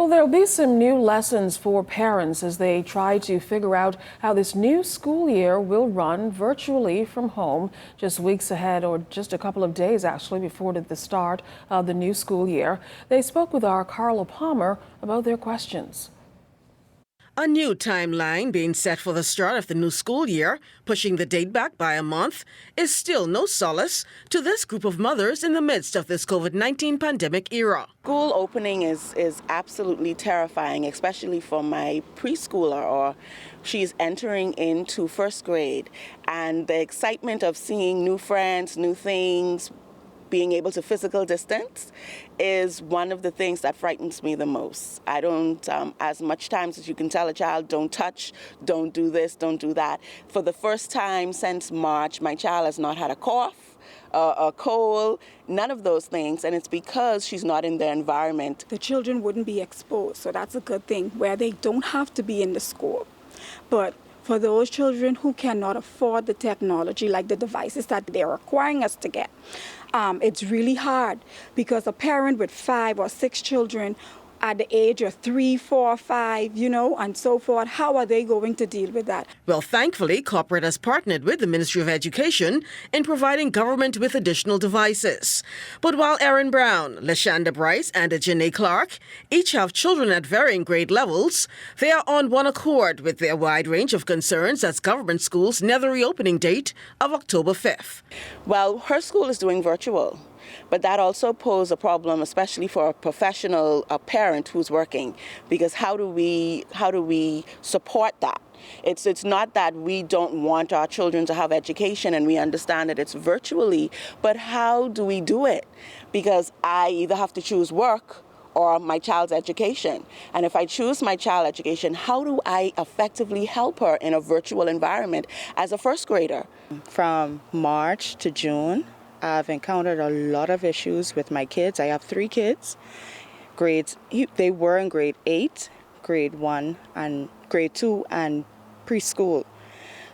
Well, there'll be some new lessons for parents as they try to figure out how this new school year will run virtually from home just weeks ahead, or just a couple of days actually before the start of the new school year. They spoke with our Carla Palmer about their questions. A new timeline being set for the start of the new school year, pushing the date back by a month, is still no solace to this group of mothers in the midst of this COVID-19 pandemic era. School opening is absolutely terrifying, especially for my preschooler, or she's entering into first grade. And the excitement of seeing new friends, new things, being able to physical distance is one of the things that frightens me the most. I don't, as much times as you can tell a child, don't touch, don't do this, don't do that. For the first time since March, my child has not had a cough, a cold, none of those things, and it's because she's not in their environment. The children wouldn't be exposed, so that's a good thing, where they don't have to be in the school. But for those children who cannot afford the technology, like the devices that they're requiring us to get, it's really hard, because a parent with 5 or 6 children at the age of 3, 4, 5, and so forth, how are they going to deal with that? Well, thankfully, corporate has partnered with the Ministry of Education in providing government with additional devices. But while Erin Brown, Lashanda Bryce, and Janae Clark each have children at varying grade levels, they are on one accord with their wide range of concerns as government schools near the reopening date of October 5th. Well, her school is doing virtual. But that also poses a problem, especially for a parent who's working, because how do we support that? It's not that we don't want our children to have education, and we understand that it's virtually, but how do we do it? Because I either have to choose work or my child's education. And if I choose my child's education, how do I effectively help her in a virtual environment as a first grader? From March to June, I've encountered a lot of issues with my kids. I have 3 kids. They were in grade 8, grade 1, and grade 2, and preschool.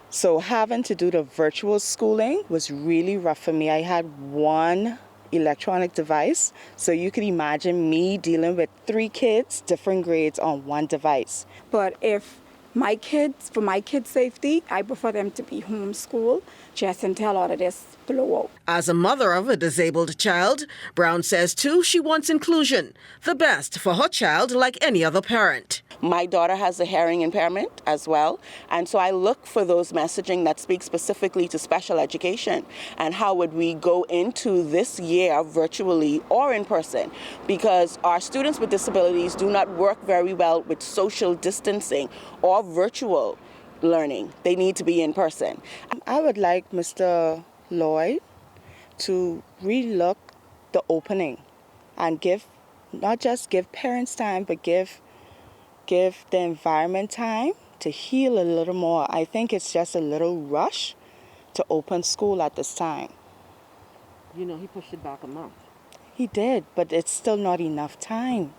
So having to do the virtual schooling was really rough for me. I had 1 electronic device, so you could imagine me dealing with 3 kids, different grades on 1 device. But for my kids' safety, I prefer them to be homeschooled just until all of this blow out. As a mother of a disabled child, Brown says, too, she wants inclusion, the best for her child like any other parent. My daughter has a hearing impairment as well, and so I look for those messaging that speak specifically to special education and how would we go into this year virtually or in person, because our students with disabilities do not work very well with social distancing or virtual learning. They need to be in person. I would like Mr. Lloyd to relook the opening and not just give parents time, but give the environment time to heal a little more. I think it's just a little rush to open school at this time. He pushed it back a month. He did, but it's still not enough time.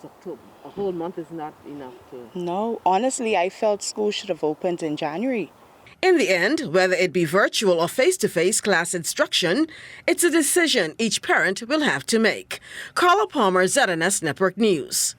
So a whole month is not enough to... No, honestly, I felt school should have opened in January. In the end, whether it be virtual or face-to-face class instruction, it's a decision each parent will have to make. Carla Palmer, ZNS Network News.